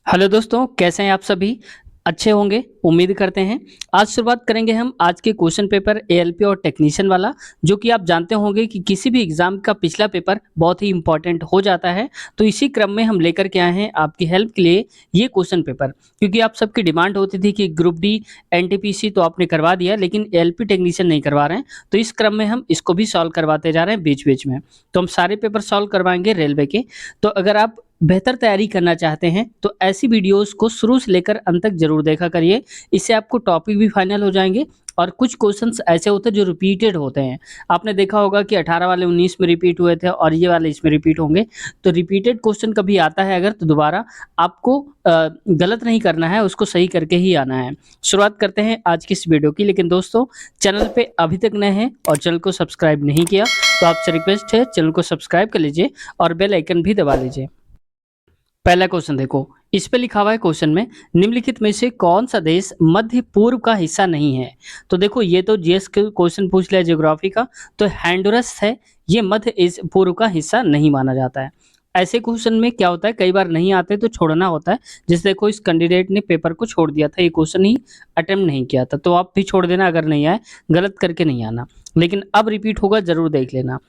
Hello दोस्तों, कैसे हैं आप सभी? अच्छे होंगे, उम्मीद करते हैं। आज शुरुआत करेंगे हम आज के क्वेश्चन पेपर एएलपी और टेक्नीशियन वाला, जो कि आप जानते होंगे कि किसी भी एग्जाम का पिछला पेपर बहुत ही इंपॉर्टेंट हो जाता है। तो इसी क्रम में हम लेकर के आए हैं आपकी हेल्प के लिए ये क्वेश्चन पेपर, क्योंकि आप सबकी डिमांड होती थी कि ग्रुप डी एनटीपीसी तो आपने करवा दिया, लेकिन एएलपी टेक्नीशियन नहीं करवा रहे हैं। तो इस क्रम में हम इसको भी सॉल्व करवाते जा रहे हैं बीच बीच में। तो हम सारे पेपर सॉल्व करवाएंगे रेलवे के। तो अगर आप बेहतर तैयारी करना चाहते हैं तो ऐसी वीडियोस को शुरू से लेकर अंत तक जरूर देखा करिए। इससे आपको टॉपिक भी फाइनल हो जाएंगे और कुछ क्वेश्चंस ऐसे होते हैं जो रिपीटेड होते हैं। आपने देखा होगा कि 18 वाले 19 में रिपीट हुए थे और ये वाले इसमें रिपीट होंगे। तो रिपीटेड क्वेश्चन कभी आता है अगर, तो दोबारा आपको गलत नहीं करना है, उसको सही करके ही आना है। शुरुआत करते हैं आज की इस वीडियो की। लेकिन दोस्तों, चैनल पे अभी तक नए हैं और चैनल को सब्सक्राइब नहीं किया तो आपसे रिक्वेस्ट है चैनल को सब्सक्राइब कर लीजिए और बेल आइकन भी दबा लीजिए। पहला क्वेश्चन देखो, इस पे लिखा हुआ है क्वेश्चन में, निम्नलिखित में से कौन सा देश मध्य पूर्व का हिस्सा नहीं है? तो देखो, ये तो जीएस के क्वेश्चन पूछ लिया ज्योग्राफी का। तो हैंडुरस है, ये मध्य पूर्व का हिस्सा नहीं माना जाता है। ऐसे क्वेश्चन में क्या होता है, कई बार नहीं आते तो छोड़ना होता है। जैसे देखो, इस कैंडिडेट ने पेपर को छोड़ दिया था, ये क्वेश्चन ही अटेम्प्ट नहीं किया था, तो आप भी छोड़ देना अगर नहीं आए, गलत करके नहीं आना। लेकिन अब रिपीट होगा, जरूर देख लेना।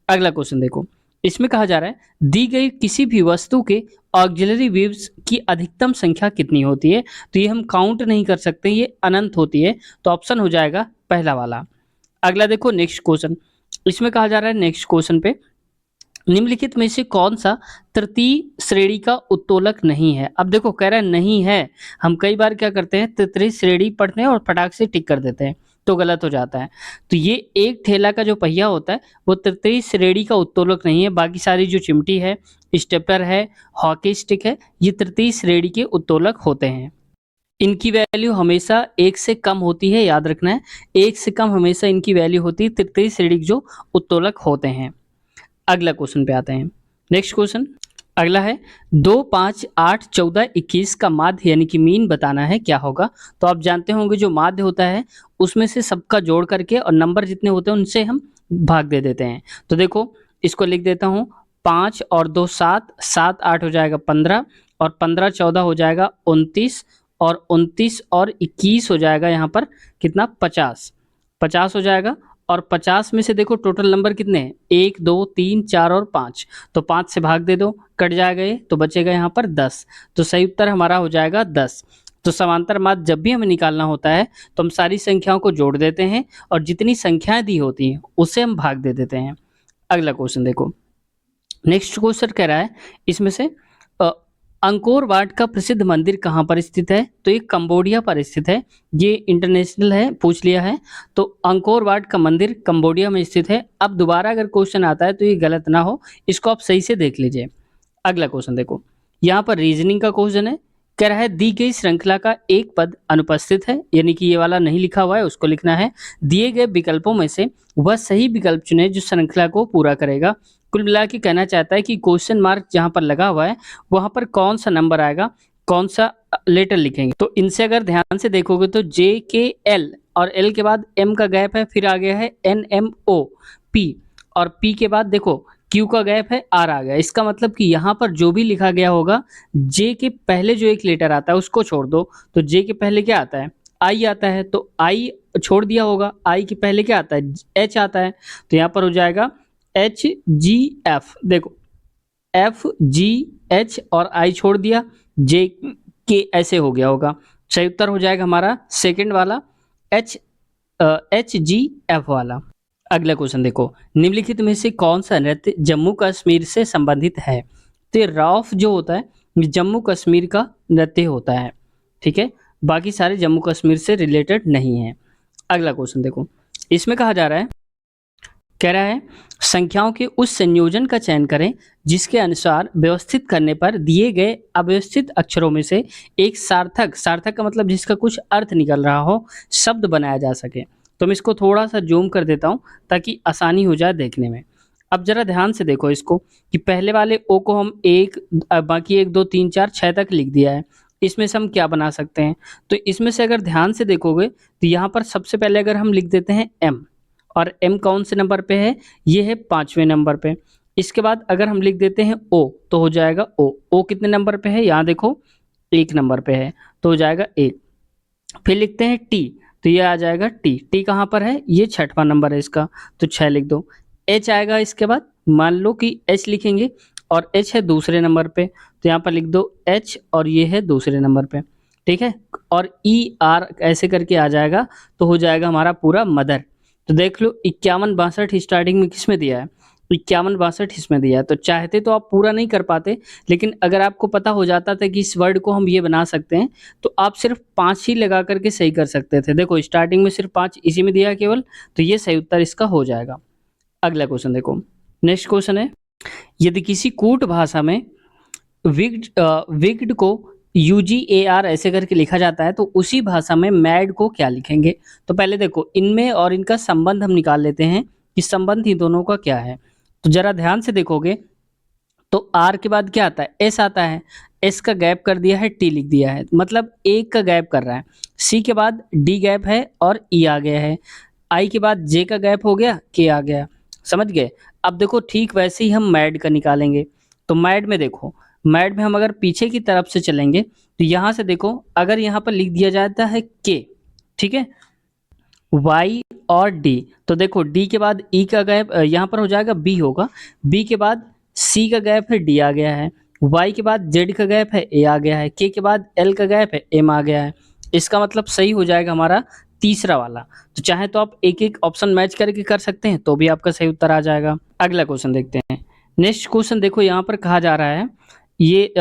अगला क्वेश्चन देखो, इसमें कहा जा रहा है दी गई किसी भी वस्तु के ऑक्सिलरी वेव्स की अधिकतम संख्या कितनी होती है? तो ये हम काउंट नहीं कर सकते, ये अनंत होती है। तो ऑप्शन हो जाएगा पहला वाला। अगला देखो, नेक्स्ट क्वेश्चन। इसमें कहा जा रहा है नेक्स्ट क्वेश्चन पे, निम्नलिखित में से कौन सा तृतीय श्रेणी का उत्तोलक नहीं है? अब देखो, कह रहा है नहीं है। हम कई बार क्या करते हैं, तृतीय श्रेणी पढ़ते हैं और फटाक से टिक कर देते हैं, तो गलत हो जाता है। तो ये एक ठेला का जो पहिया होता है वो तृतीय श्रेणी का उत्तोलक नहीं है। बाकी सारी जो चिमटी है, स्टेपलर है, हॉकी स्टिक है, ये तृतीय श्रेणी के उत्तोलक होते हैं। इनकी वैल्यू हमेशा एक से कम होती है, याद रखना है। एक से कम हमेशा इनकी वैल्यू होती है, तृतीय श्रेणी के जो उत्तोलक होते हैं। अगला क्वेश्चन पे आते हैं। नेक्स्ट क्वेश्चन अगला है, 2, 5, 8, 14, 21 का माध्य यानी कि मीन बताना है, क्या होगा? तो आप जानते होंगे जो माध्य होता है उसमें से सबका जोड़ करके और नंबर जितने होते हैं उनसे हम भाग दे देते हैं। तो देखो, इसको लिख देता हूँ, 5 और 2 7, 7 8 हो जाएगा 15, और 15 14 हो जाएगा 29, और 29 और 21 हो जाएगा यहाँ पर कितना, 50। 50 हो जाएगा। और 50 में से देखो टोटल नंबर कितने हैं, 1 2 3 4 और 5। तो 5 से भाग दे दो, कट जाएगा ये, तो बचेगा यहाँ पर 10। तो सही उत्तर हमारा हो जाएगा 10। तो समांतर माध्य जब भी हमें निकालना होता है तो हम सारी संख्याओं को जोड़ देते हैं और जितनी संख्याएं दी होती हैं उसे हम भाग दे देते हैं। अगला क्वेश्चन देखो, नेक्स्ट क्वेश्चन कह रहा है इसमें से अ, अंकोर वाट का प्रसिद्ध मंदिर कहाँ पर स्थित है? तो ये कंबोडिया पर स्थित है। ये इंटरनेशनल है, पूछ लिया है। तो अंकोर वाट का मंदिर कंबोडिया में स्थित है। अब दोबारा अगर क्वेश्चन आता है तो ये गलत ना हो, इसको आप सही से देख लीजिए। अगला क्वेश्चन देखो, यहाँ पर रीजनिंग का क्वेश्चन है। कह रहा है दी गई श्रृंखला का एक पद अनुपस्थित है, यानी कि ये वाला नहीं लिखा हुआ है, उसको लिखना है। दिए गए विकल्पों में से वह सही विकल्प चुने जो श्रृंखला को पूरा करेगा। कुल मिला के कहना चाहता है कि क्वेश्चन मार्क जहाँ पर लगा हुआ है वहाँ पर कौन सा नंबर आएगा, कौन सा लेटर लिखेंगे। तो इनसे अगर ध्यान से देखोगे तो जे के एल और एल के बाद एम का गैप है, फिर आ गया है एन एम ओ पी, और पी के बाद देखो क्यू का गैप है, आर आ गया। इसका मतलब कि यहाँ पर जो भी लिखा गया होगा, जे के पहले जो एक लेटर आता है उसको छोड़ दो। तो जे के पहले क्या आता है, आई आता है, तो आई छोड़ दिया होगा। आई के पहले क्या आता है, एच आता है, तो यहाँ पर हो जाएगा एच जी एफ। देखो, एफ जी एच और आई छोड़ दिया, जे के ऐसे हो गया होगा। सही उत्तर हो जाएगा हमारा सेकंड वाला, एच एच जी एफ वाला। अगला क्वेश्चन देखो, निम्नलिखित में से कौन सा नृत्य जम्मू कश्मीर से संबंधित है? तो ये रॉफ जो होता है ये जम्मू कश्मीर का नृत्य होता है, ठीक है। बाकी सारे जम्मू कश्मीर से रिलेटेड नहीं है। अगला क्वेश्चन देखो, इसमें कहा जा रहा है, कह रहा है संख्याओं के उस संयोजन का चयन करें जिसके अनुसार व्यवस्थित करने पर दिए गए अव्यवस्थित अक्षरों में से एक सार्थक, सार्थक का मतलब जिसका कुछ अर्थ निकल रहा हो, शब्द बनाया जा सके। तो मैं इसको थोड़ा सा जूम कर देता हूं ताकि आसानी हो जाए देखने में। अब जरा ध्यान से देखो इसको, कि पहले वाले ओ को हम एक, बाकी 1 2 3 4 6 तक लिख दिया है। इसमें से हम क्या बना सकते हैं? तो इसमें से अगर ध्यान से देखोगे तो यहाँ पर सबसे पहले अगर हम लिख देते हैं एम, और एम कौन से नंबर पे है, ये है 5वें नंबर पे। इसके बाद अगर हम लिख देते हैं ओ तो हो जाएगा ओ। ओ कितने नंबर पे है, यहाँ देखो 1 नंबर पे है तो हो जाएगा 1। फिर लिखते हैं टी, तो ये आ जाएगा टी। टी कहाँ पर है? ये 6वां नंबर है इसका, तो 6 लिख दो। एच आएगा इसके बाद, मान लो कि एच लिखेंगे और एच है दूसरे नंबर पे, तो यहाँ पर लिख दो एच और ये है दूसरे नंबर पे, ठीक है। और ई आर ऐसे करके आ जाएगा, तो हो जाएगा हमारा पूरा मदर। तो देख लो 51 62 स्टार्टिंग में किस में दिया है? 51 62 इसमें दिया है। तो चाहते तो आप पूरा नहीं कर पाते, लेकिन अगर आपको पता हो जाता था कि इस वर्ड को हम ये बना सकते हैं, तो आप सिर्फ 5 ही लगा करके सही कर सकते थे। देखो स्टार्टिंग में सिर्फ 5 इसी में दिया है केवल, तो ये सही उत्तर इसका हो जाएगा। अगला क्वेश्चन देखो, नेक्स्ट क्वेश्चन है, यदि किसी कूट भाषा में विग्ड को UGAR ऐसे करके लिखा जाता है, तो उसी भाषा में मैड को क्या लिखेंगे? तो पहले देखो इनमें और इनका संबंध हम निकाल लेते हैं कि संबंध इन दोनों का क्या है। तो जरा ध्यान से देखोगे तो आर के बाद क्या आता है? एस आता है। एस का गैप कर दिया है, टी लिख दिया है, मतलब एक का गैप कर रहा है। सी के बाद डी गैप है और ई आ गया है। आई के बाद जे का गैप हो गया, के आ गया। समझ गए? अब देखो ठीक वैसे ही हम मैड का निकालेंगे। तो मैड में देखो, मैड में हम अगर पीछे की तरफ से चलेंगे तो यहाँ से देखो, अगर यहाँ पर लिख दिया जाता है के, ठीक है, वाई और डी, तो देखो डी के बाद ई का गैप यहाँ पर हो जाएगा बी होगा, बी के बाद सी का गैप है, डी आ गया है, वाई के बाद जेड का गैप है, ए आ गया है, के बाद एल का गैप है, एम आ गया है। इसका मतलब सही हो जाएगा हमारा तीसरा वाला। तो चाहे तो आप एक एक ऑप्शन मैच करके कर सकते हैं, तो भी आपका सही उत्तर आ जाएगा। अगला क्वेश्चन देखते हैं। नेक्स्ट क्वेश्चन देखो, यहाँ पर कहा जा रहा है, ये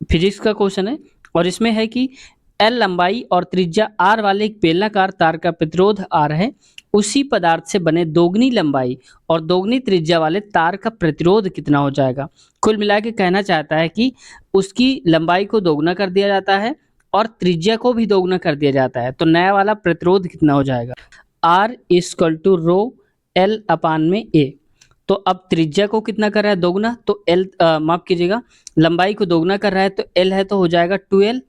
फिजिक्स का क्वेश्चन है और इसमें है कि एल लंबाई और त्रिज्या आर वाले एक बेलनाकार तार का प्रतिरोध आर है, उसी पदार्थ से बने दोगुनी लंबाई और दोगुनी त्रिज्या वाले तार का प्रतिरोध कितना हो जाएगा? कुल मिला के कहना चाहता है कि उसकी लंबाई को दोगुना कर दिया जाता है और त्रिज्या को भी दोगुना कर दिया जाता है, तो नया वाला प्रतिरोध कितना हो जाएगा? R equal to rho L upon में ए। तो अब त्रिज्या को कितना कर रहा है? दोगुना, तो एल माफ कीजिएगा, लंबाई को दोगुना कर रहा है तो एल है तो हो जाएगा 2l,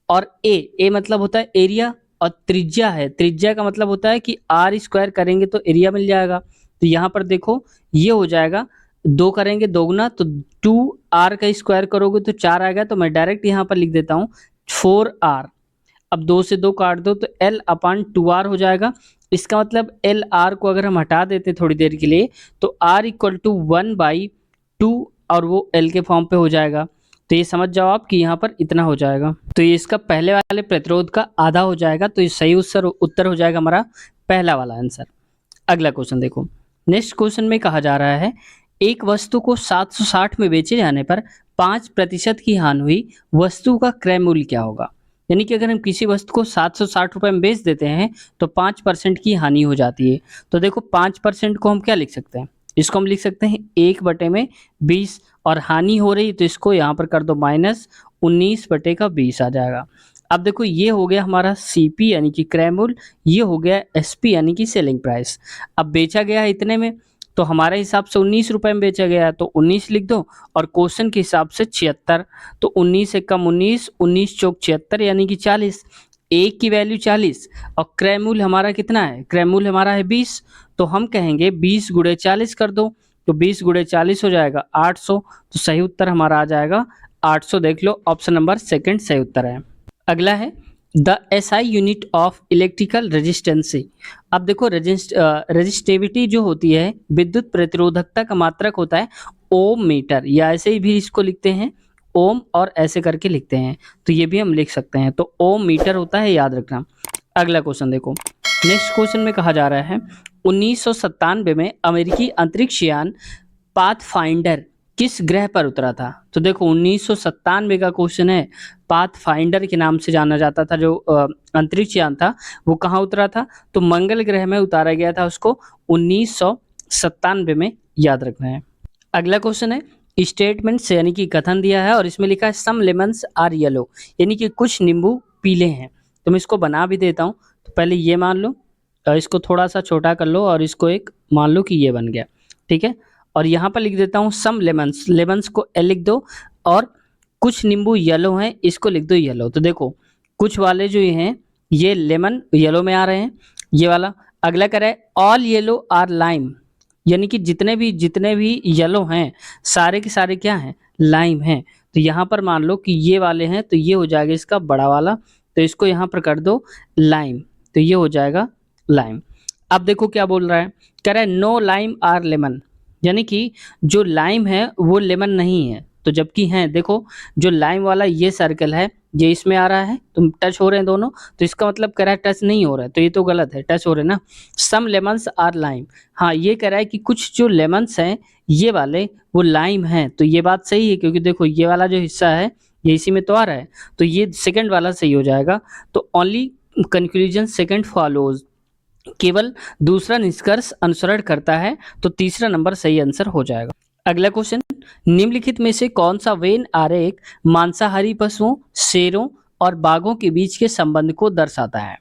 और ए मतलब होता है एरिया और त्रिज्या है, त्रिज्या का मतलब होता है कि आर स्क्वायर करेंगे तो एरिया मिल जाएगा। तो यहाँ पर देखो ये हो जाएगा, 2 करेंगे दोगुना तो 2r का स्क्वायर करोगे तो 4 आएगा, तो मैं डायरेक्ट यहाँ पर लिख देता हूँ 4r। अब 2 से 2 काट दो तो l अपान 2r हो जाएगा। इसका मतलब एल आर को अगर हम हटा देते थोड़ी देर के लिए, तो r इक्वल टू 1/2 और वो l के फॉर्म पे हो जाएगा। तो ये समझ जाओ आप कि यहाँ पर इतना हो जाएगा, तो ये इसका पहले वाले प्रतिरोध का आधा हो जाएगा। तो ये सही उत्तर हो जाएगा हमारा पहला वाला आंसर। अगला क्वेश्चन देखो, नेक्स्ट क्वेश्चन में कहा जा रहा है, एक वस्तु को 760 में बेचे जाने पर 5% की हानि हुई, वस्तु का क्रय मूल्य क्या होगा? यानी कि अगर हम किसी वस्तु को 760 रुपये में बेच देते हैं तो 5% की हानि हो जाती है। तो देखो 5% को हम क्या लिख सकते हैं? इसको हम लिख सकते हैं 1/20, और हानि हो रही तो इसको यहाँ पर कर दो -19/20 आ जाएगा। अब देखो ये हो गया हमारा सीपी यानी कि क्रय मूल्य, ये हो गया एसपी यानी कि सेलिंग प्राइस। अब बेचा गया है इतने में, तो हमारे हिसाब से 19 रुपये में बेचा गया है तो 19 लिख दो, और क्वेश्चन के हिसाब से 76, तो 19 से कम 19, 19 चौक 76 यानी कि 40, एक की वैल्यू 40 और क्रय मूल्य हमारा कितना है? क्रय मूल्य हमारा है 20, तो हम कहेंगे 20 गुणे 40 कर दो, तो 20 गुणे 40 हो जाएगा 800। तो सही उत्तर हमारा आ जाएगा 800। देख लो ऑप्शन नंबर सेकंड सही उत्तर है। अगला है the SI unit of electrical resistancy. अब देखो रेजिस्टिविटी जो होती है, विद्युत प्रतिरोधकता का मात्रक होता है ओम मीटर, या ऐसे ही भी इसको लिखते हैं ओम और ऐसे करके लिखते हैं, तो ये भी हम लिख सकते हैं। तो ओम मीटर होता है, याद रखना। अगला क्वेश्चन देखो, नेक्स्ट क्वेश्चन में कहा जा रहा है 1997 में अमेरिकी अंतरिक्ष यान पाथफाइंडर किस ग्रह पर उतरा था? तो देखो 1997 का क्वेश्चन है, पाथफाइंडर के नाम से जाना जाता था जो अंतरिक्ष यान था, वो कहाँ उतरा था? तो मंगल ग्रह में उतारा गया था उसको 1997 में, याद रखना है। अगला क्वेश्चन है स्टेटमेंट से यानी कि कथन दिया है और इसमें लिखा है सम लेमन्स आर येलो, यानी कि कुछ नींबू पीले हैं। तो मैं इसको बना भी देता हूँ। तो पहले ये मान लो, इसको थोड़ा सा छोटा कर लो और इसको एक मान लो कि ये बन गया, ठीक है। और यहाँ पर लिख देता हूँ सम लेमन्स, लेमन्स को एल लिख दो, और कुछ नींबू येलो हैं, इसको लिख दो येलो। तो देखो कुछ वाले जो ये हैं ये लेमन येलो में आ रहे हैं, ये वाला। अगला कह रहा है ऑल येलो आर लाइम, यानी कि जितने भी येलो हैं सारे के सारे क्या हैं? लाइम हैं। तो तो यहाँ पर मान लो कि ये वाले हैं, तो ये हो जाएगा इसका बड़ा वाला, तो इसको यहाँ पर कर दो लाइम, तो ये हो जाएगा लाइम। अब देखो क्या बोल रहा है, कह रहा है नो लाइम आर लेमन, यानी कि जो लाइम है वो लेमन नहीं है, तो जबकि हैं, देखो जो लाइम वाला ये सर्कल है ये इसमें आ रहा है, तुम टच हो रहे हैं दोनों, तो इसका मतलब कह रहा है टच नहीं हो रहा है, तो ये तो गलत है, टच हो रहे हैं ना। सम लेमन्स आर लाइम, हाँ ये कह रहा है कि कुछ जो लेमन्स हैं ये वाले वो लाइम हैं, तो ये बात सही है, क्योंकि देखो ये वाला जो हिस्सा है ये इसी में तो आ रहा है, तो ये सेकंड वाला सही हो जाएगा। तो ओनली कंक्लूजन सेकंड फॉलोज, केवल दूसरा निष्कर्ष अनुसरण करता है, तो तीसरा नंबर सही आंसर हो जाएगा। अगला क्वेश्चन, निम्नलिखित में से कौन सा वेन आरेख मांसाहारी पशुओं, शेरों और बाघों के बीच के संबंध को दर्शाता है।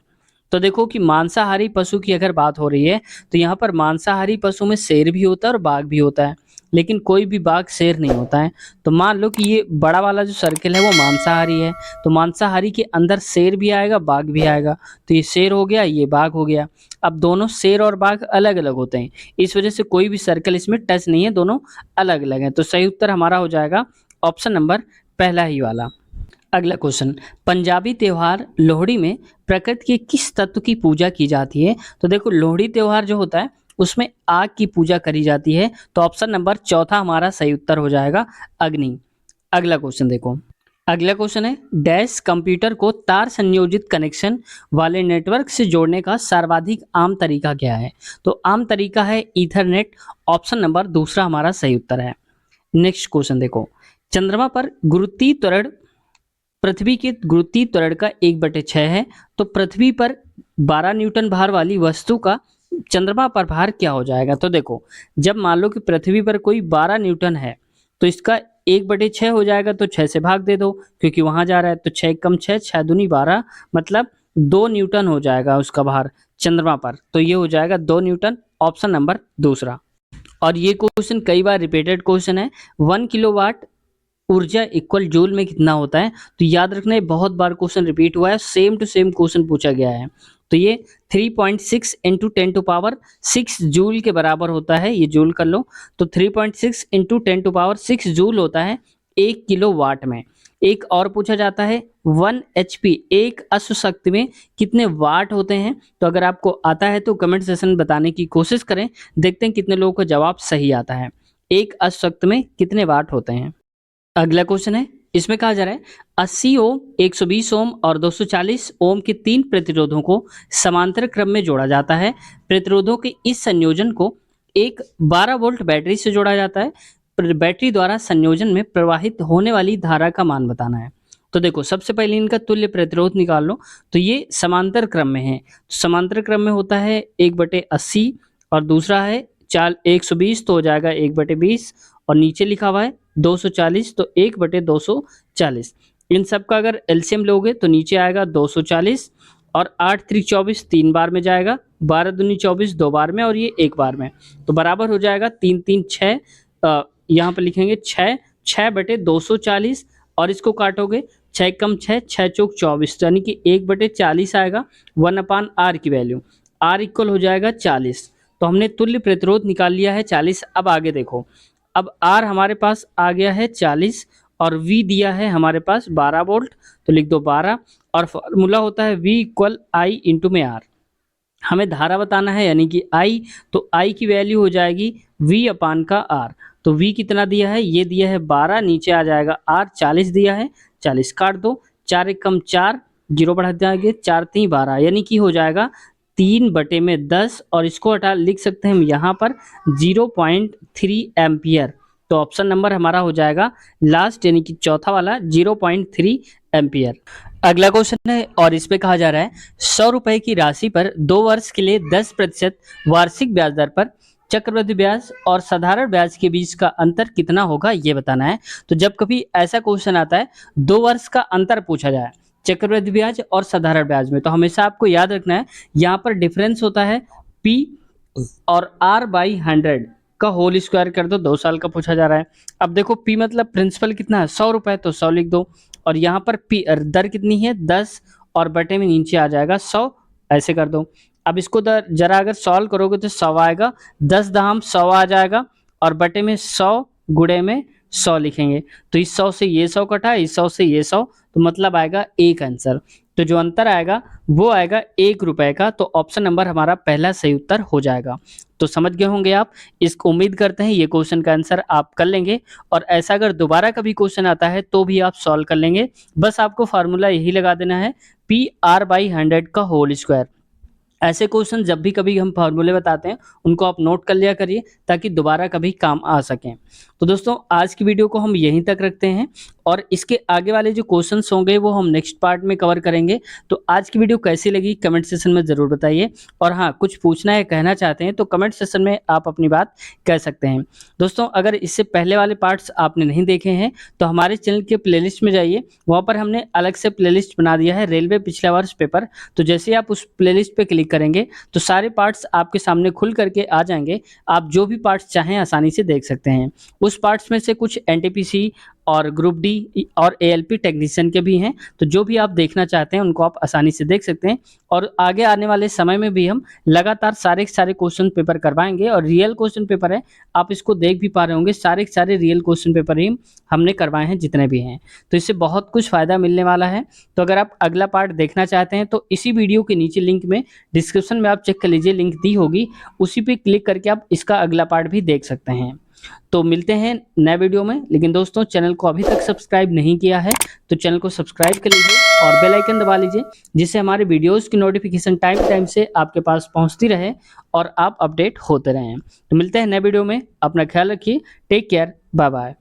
तो देखो कि मांसाहारी पशु की अगर बात हो रही है तो यहाँ पर मांसाहारी पशु में शेर भी होता है और बाघ भी होता है, लेकिन कोई भी बाघ शेर नहीं होता है। तो मान लो कि ये बड़ा वाला जो सर्किल है वो मांसाहारी है, तो मांसाहारी के अंदर शेर भी आएगा बाघ भी आएगा, तो ये शेर हो गया ये बाघ हो गया। अब दोनों शेर और बाघ अलग अलग होते हैं, इस वजह से कोई भी सर्कल इसमें टच नहीं है, दोनों अलग अलग हैं, तो सही उत्तर हमारा हो जाएगा ऑप्शन नंबर पहला ही वाला। अगला क्वेश्चन, पंजाबी त्यौहार लोहड़ी में प्रकृति के किस तत्व की पूजा की जाती है। तो देखो लोहड़ी त्यौहार जो होता है उसमें आग की पूजा करी जाती है, तो ऑप्शन नंबर चौथा हमारा सही उत्तर हो जाएगा अग्नि। अगला क्वेश्चन देखो, अगला क्वेश्चन है डैश कंप्यूटर को तार संयोजित कनेक्शन वाले नेटवर्क से जोड़ने का सर्वाधिक आम तरीका क्या है। तो आम तरीका है ईथरनेट, ऑप्शन नंबर दूसरा हमारा सही उत्तर है। नेक्स्ट क्वेश्चन देखो, चंद्रमा पर गुरुत्वीय त्वरण पृथ्वी के गुरुत्वीय त्वरण का 1/6 है, तो पृथ्वी पर 12 न्यूटन भार वाली वस्तु का चंद्रमा पर भार क्या हो जाएगा। तो देखो जब मान लो कि पृथ्वी पर कोई 12 न्यूटन है तो इसका 1/6 हो जाएगा, तो 6 से भाग दे दो क्योंकि वहां जा रहा है, तो 6 कम 6 6 दूनी 12, मतलब 2 न्यूटन हो जाएगा उसका भार चंद्रमा पर, तो ये हो जाएगा 2 न्यूटन, ऑप्शन नंबर दूसरा। और ये क्वेश्चन कई बार रिपीटेड क्वेश्चन है, 1 किलोवाट ऊर्जा इक्वल जूल में कितना होता है। तो याद रखना है बहुत बार क्वेश्चन रिपीट हुआ है, सेम टू सेम क्वेश्चन पूछा गया है। तो ये 3.6 इंटू 10⁶ जूल के बराबर होता है, ये जूल कर लो, तो 3.6 इंटू 10⁶ जूल होता है 1 किलो वाट में। एक और पूछा जाता है 1 HP एक अश्व शक्ति में कितने वाट होते हैं। तो अगर आपको आता है तो कमेंट सेक्शन में बताने की कोशिश करें, देखते हैं कितने लोगों को जवाब सही आता है, एक अश्व शक्ति में कितने वाट होते हैं। अगला क्वेश्चन है, इसमें कहा जा रहा है 80 ओम, 120 ओम और 240 ओम के 3 प्रतिरोधों को समांतर क्रम में जोड़ा जाता है। प्रतिरोधों के इस संयोजन को एक 12 वोल्ट बैटरी से जोड़ा जाता है। बैटरी द्वारा संयोजन में प्रवाहित होने वाली धारा का मान बताना है। तो देखो सबसे पहले इनका तुल्य प्रतिरोध निकाल लो, तो ये समांतर क्रम में है, समांतर क्रम में होता है 1/80 और दूसरा है 120, तो हो जाएगा 1/20 और नीचे लिखा हुआ है 240, तो 1/240। इन सब का अगर एलसीएम लोगे तो नीचे आएगा 240 और 8 3 24 3 बार में जाएगा, 12 दूनी 24 2 बार में और ये 1 बार में, तो बराबर हो जाएगा 3 3 6, यहाँ पर लिखेंगे 6/240 और इसको काटोगे 6 कम 6 6 चौक 24, यानी कि 1/40 आएगा 1/r की वैल्यू, r इक्वल हो जाएगा 40। तो हमने तुल्य प्रतिरोध निकाल लिया है 40। अब आगे देखो, अब R हमारे पास आ गया है 40 और V दिया है हमारे पास 12 वोल्ट, तो लिख दो 12 और फॉर्मूला होता है V इक्वल I इंटू में R। हमें धारा बताना है यानी कि I, तो I की वैल्यू हो जाएगी V अपान का R। तो V कितना दिया है, ये दिया है 12, नीचे आ जाएगा R 40 दिया है, 40 काट दो, 4 एक कम 4, 0 बढ़ा देंगे 4 3 12, यानी कि हो जाएगा 3/10 और इसको हटा लिख सकते हैं हम यहाँ पर 0.3 एम्पियर। तो ऑप्शन नंबर हमारा हो जाएगा लास्ट यानी कि चौथा वाला 0.3 एम्पियर। अगला क्वेश्चन है और इस पे कहा जा रहा है 100 रुपए की राशि पर 2 वर्ष के लिए 10% वार्षिक ब्याज दर पर चक्रवृद्धि ब्याज और साधारण ब्याज के बीच का अंतर कितना होगा ये बताना है। तो जब कभी ऐसा क्वेश्चन आता है 2 वर्ष का अंतर पूछा जाए चक्रवृद्धि ब्याज और साधारण ब्याज में, तो हमेशा आपको याद रखना है यहाँ पर डिफरेंस होता है P और R/100 का होल स्क्वायर कर दो, 2 साल का पूछा जा रहा है। अब देखो P मतलब प्रिंसिपल कितना है 100 रुपए, तो 100 लिख दो और यहाँ पर P दर कितनी है 10 और बटे में नीचे आ जाएगा 100, ऐसे कर दो। अब इसको जरा अगर सॉल्व करोगे तो 100 आएगा, 10 दाम 100 आ जाएगा और बटे में 100 गुणे में 100 लिखेंगे। तो इस 100 से ये 100 कटा, इस 100 से ये 100, तो मतलब आएगा एक आंसर। तो जो अंतर आएगा वो आएगा 1 रुपए का। तो ऑप्शन नंबर हमारा पहला सही उत्तर हो जाएगा। तो समझ गए होंगे आप। इसको उम्मीद करते हैं ये क्वेश्चन का आंसर आप कर लेंगे, और ऐसा अगर दोबारा कभी क्वेश्चन आता है तो भी आप सॉल्व कर लेंगे। बस आपको फार्मूला यही लगा देना है, PR/100 का होल स्क्वायर। ऐसे क्वेश्चन जब भी कभी हम फार्मूले बताते हैं उनको आप नोट कर लिया करिए, ताकि दोबारा कभी काम आ सकें। तो दोस्तों आज की वीडियो को हम यहीं तक रखते हैं, और इसके आगे वाले जो क्वेश्चंस होंगे वो हम नेक्स्ट पार्ट में कवर करेंगे। तो आज की वीडियो कैसी लगी कमेंट सेशन में ज़रूर बताइए, और हाँ, कुछ पूछना है कहना चाहते हैं तो कमेंट सेशन में आप अपनी बात कह सकते हैं। दोस्तों अगर इससे पहले वाले पार्ट्स आपने नहीं देखे हैं तो हमारे चैनल के प्लेलिस्ट में जाइए, वहाँ पर हमने अलग से प्लेलिस्ट बना दिया है रेलवे पिछला वर्ष पेपर। तो जैसे ही आप उस प्लेलिस्ट पे क्लिक करेंगे तो सारे पार्ट्स आपके सामने खुल करके आ जाएंगे। आप जो भी पार्ट्स चाहें आसानी से देख सकते हैं। उस पार्ट्स में से कुछ एनटीपीसी और ग्रुप डी और एएलपी टेक्नीशियन के भी हैं। तो जो भी आप देखना चाहते हैं उनको आप आसानी से देख सकते हैं, और आगे आने वाले समय में भी हम लगातार सारे के सारे क्वेश्चन पेपर करवाएंगे। और रियल क्वेश्चन पेपर है, आप इसको देख भी पा रहे होंगे, सारे के सारे रियल क्वेश्चन पेपर ही हमने करवाए हैं जितने भी हैं। तो इससे बहुत कुछ फ़ायदा मिलने वाला है। तो अगर आप अगला पार्ट देखना चाहते हैं तो इसी वीडियो के नीचे लिंक में डिस्क्रिप्शन में आप चेक कर लीजिए, लिंक दी होगी, उसी पे क्लिक करके आप इसका अगला पार्ट भी देख सकते हैं। तो मिलते हैं नए वीडियो में। लेकिन दोस्तों चैनल को अभी तक सब्सक्राइब नहीं किया है तो चैनल को सब्सक्राइब कर लीजिए और बेल आइकन दबा लीजिए, जिससे हमारे वीडियोस की नोटिफिकेशन टाइम टाइम से आपके पास पहुंचती रहे और आप अपडेट होते रहें। तो मिलते हैं नए वीडियो में, अपना ख्याल रखिए, टेक केयर, बाय बाय।